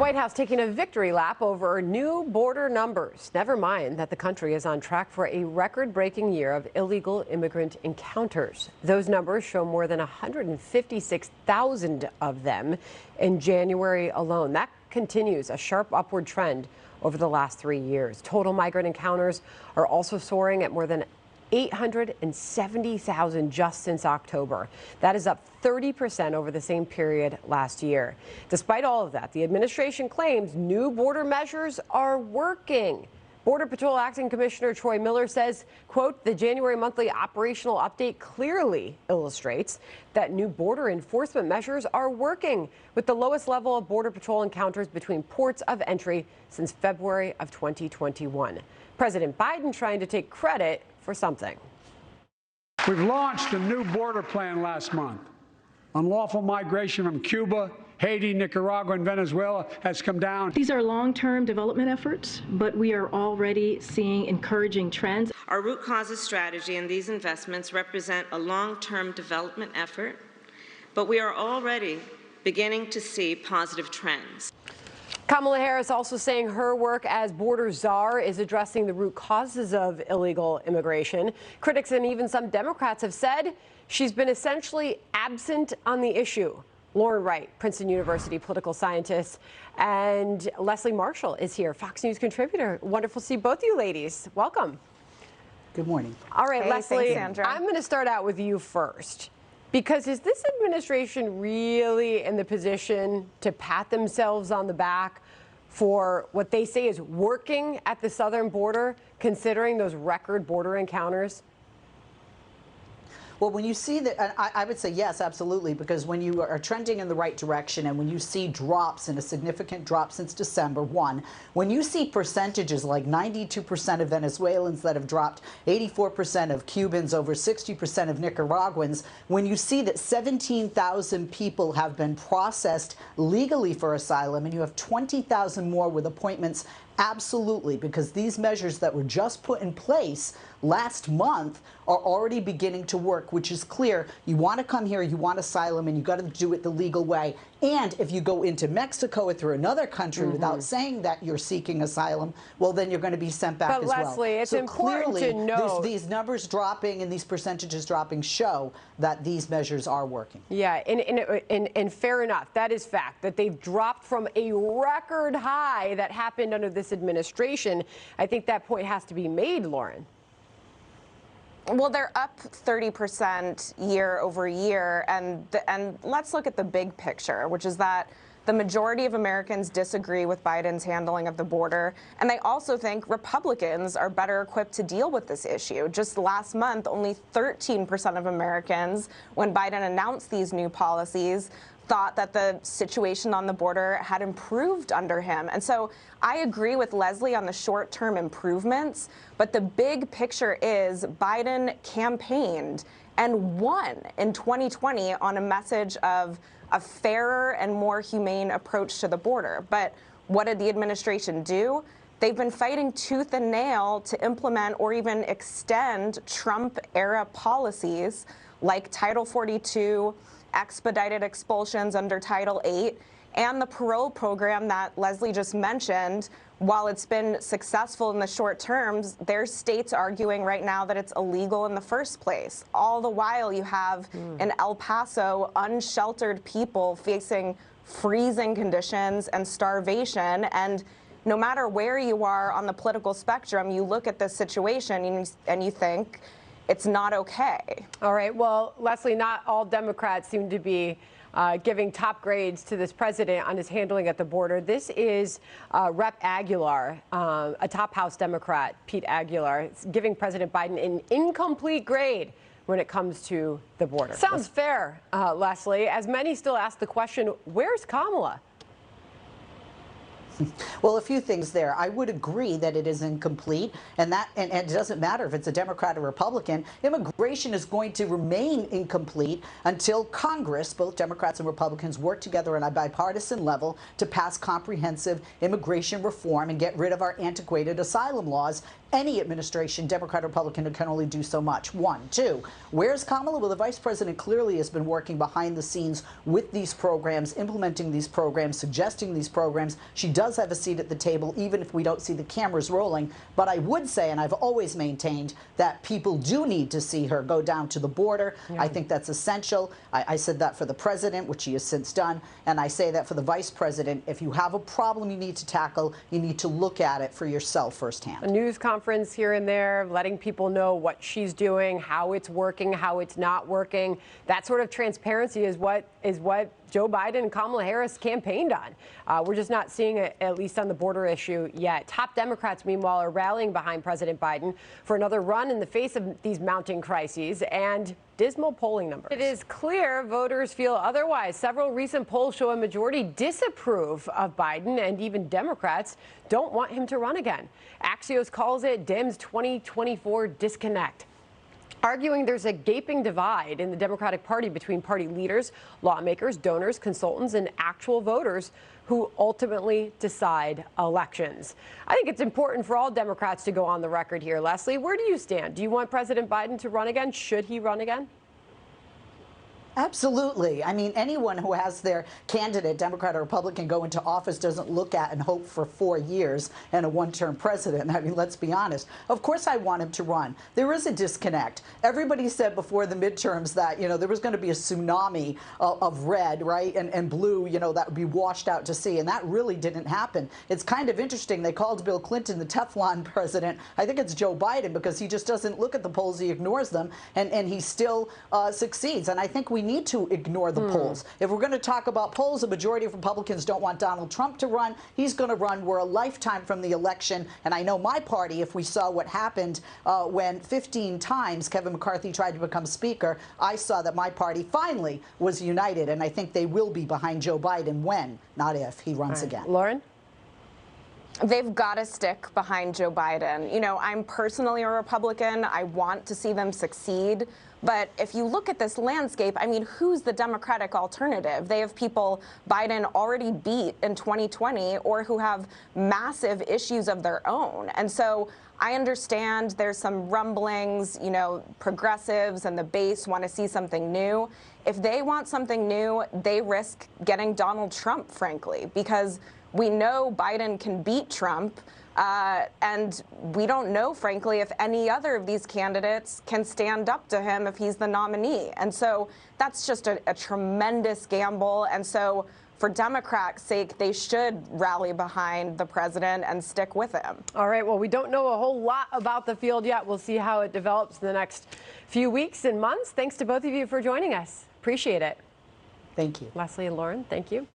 White House taking a victory lap over new border numbers. Never mind that the country is on track for a record-breaking year of illegal immigrant encounters. Those numbers show more than 156,000 of them in January alone. That continues a sharp upward trend over the last 3 years. Total migrant encounters are also soaring at more than 870,000 just since October. That is up 30% over the same period last year. Despite all of that, the administration claims new border measures are working. Border Patrol Acting Commissioner Troy Miller says, quote, the January monthly operational update clearly illustrates that new border enforcement measures are working, with the lowest level of Border Patrol encounters between ports of entry since February of 2021. President Biden trying to take credit for something. We've launched a new border plan last month. Unlawful migration from Cuba, Haiti, Nicaragua, and Venezuela has come down. These are long-term development efforts, but we are already seeing encouraging trends. Our root causes strategy and these investments represent a long-term development effort, but we are already beginning to see positive trends. Kamala Harris also saying her work as border czar is addressing the root causes of illegal immigration. Critics and even some Democrats have said she's been essentially absent on the issue. Lauren Wright, Princeton University political scientist, and Leslie Marshall is here, Fox News contributor. Wonderful to see both you ladies. Welcome. Good morning. All right, hey, Leslie, thanks, Sandra. I'm going to start out with you first. Because is this administration really in the position to pat themselves on the back for what they say is working at the southern border, considering those record border encounters? Well, when you see that, I would say yes, absolutely, because when you are trending in the right direction and when you see drops, and a significant drop since December, when you see percentages like 92% of Venezuelans that have dropped, 84% of Cubans, over 60% of Nicaraguans, when you see that 17,000 people have been processed legally for asylum and you have 20,000 more with appointments, absolutely, because these measures that were just put in place last month are already beginning to work, which is clear. You want to come here, you want asylum, and you got to do it the legal way. And if you go into Mexico or through another country without saying that you're seeking asylum, well, then you're going to be sent back as well. But Leslie, it's so important clearly, to know these numbers dropping and these percentages dropping show that these measures are working. Yeah, and fair enough. That is fact, that they've dropped from a record high that happened under this administration. I think that point has to be made, Lauren. Well, they're up 30% year over year, and let's look at the big picture, which is that the majority of Americans disagree with Biden's handling of the border, and they also think Republicans are better equipped to deal with this issue. Just last month, only 13% of Americans, when Biden announced these new policies, thought that the situation on the border had improved under him. And so I agree with Leslie on the short-term improvements, but the big picture is Biden campaigned and won in 2020 on a message of a fairer and more humane approach to the border. But what did the administration do? They've been fighting tooth and nail to implement or even extend Trump-era policies like Title 42, expedited expulsions under Title 8, and the parole program that Leslie just mentioned. While it's been successful in the short terms, there's states arguing right now that it's illegal in the first place. All the while you have in El Paso unsheltered people facing freezing conditions and starvation. And no matter where you are on the political spectrum, you look at this situation and you think, it's not okay. All right. Well, Leslie, not all Democrats seem to be giving top grades to this president on his handling at the border. This is Rep. Aguilar, a top House Democrat, Pete Aguilar, giving President Biden an incomplete grade when it comes to the border. Sounds fair, Leslie, as many still ask the question, where's Kamala? Well, a few things there. I would agree that it is incomplete, and it doesn't matter if it's a Democrat or Republican. Immigration is going to remain incomplete until Congress, both Democrats and Republicans, work together on a bipartisan level to pass comprehensive immigration reform and get rid of our antiquated asylum laws any administration, Democrat or Republican, can only do so much. One. Two, where's Kamala? Well, the vice president clearly has been working behind the scenes with these programs, implementing these programs, suggesting these programs. She does have a seat at the table, even if we don't see the cameras rolling. But I would say, and I've always maintained, that people do need to see her go down to the border. Yeah. I think that's essential. I said that for the president, which he has since done. And I say that for the vice president. If you have a problem you need to tackle, you need to look at it for yourself firsthand. A news conference here and there, letting people know what she's doing, how it's working, how it's not working. That sort of transparency is what Joe Biden and Kamala Harris campaigned on. We're just not seeing it, at least on the border issue yet. Top Democrats, meanwhile, are rallying behind President Biden for another run in the face of these mounting crises and dismal polling numbers. It is clear voters feel otherwise. Several recent polls show a majority disapprove of Biden, and even Democrats don't want him to run again. Axios calls it Dems' 2024 disconnect, arguing there's a gaping divide in the Democratic Party between party leaders, lawmakers, donors, consultants, and actual voters who ultimately decide elections. I think it's important for all Democrats to go on the record here. Leslie, where do you stand? Do you want President Biden to run again? Should he run again? Absolutely. I mean, anyone who has their candidate, Democrat or Republican, go into office doesn't look at and hope for 4 years and a one-term president. I mean, let's be honest. Of course I want him to run. There is a disconnect. Everybody said before the midterms that, there was going to be a tsunami of red, right, and blue, that would be washed out to sea, and that really didn't happen. It's kind of interesting. They called Bill Clinton the Teflon president. I think it's Joe Biden, because he just doesn't look at the polls. He ignores them, and he still succeeds. And I think we need to ignore the polls. If we're going to talk about polls, a majority of Republicans don't want Donald Trump to run. He's going to run. We're a lifetime from the election. And I know my party, if we saw what happened when 15 times Kevin McCarthy tried to become Speaker, I saw that my party finally was united. And I think they will be behind Joe Biden when, not if, he runs again. Lauren? They've got to stick behind Joe Biden. I'm personally a Republican. I want to see them succeed. But if you look at this landscape, I mean, who's the Democratic alternative? They have people Biden already beat in 2020 or who have massive issues of their own. And so I understand there's some rumblings, progressives and the base want to see something new. If they want something new, they risk getting Donald Trump, frankly, because we know Biden can beat Trump. And we don't know, frankly, if any other of these candidates can stand up to him if he's the nominee. And so that's just a tremendous gamble. And so for Democrats' sake, they should rally behind the president and stick with him. All right. Well, we don't know a whole lot about the field yet. We'll see how it develops in the next few weeks and months. Thanks to both of you for joining us. Appreciate it. Thank you. Leslie and Lauren, thank you.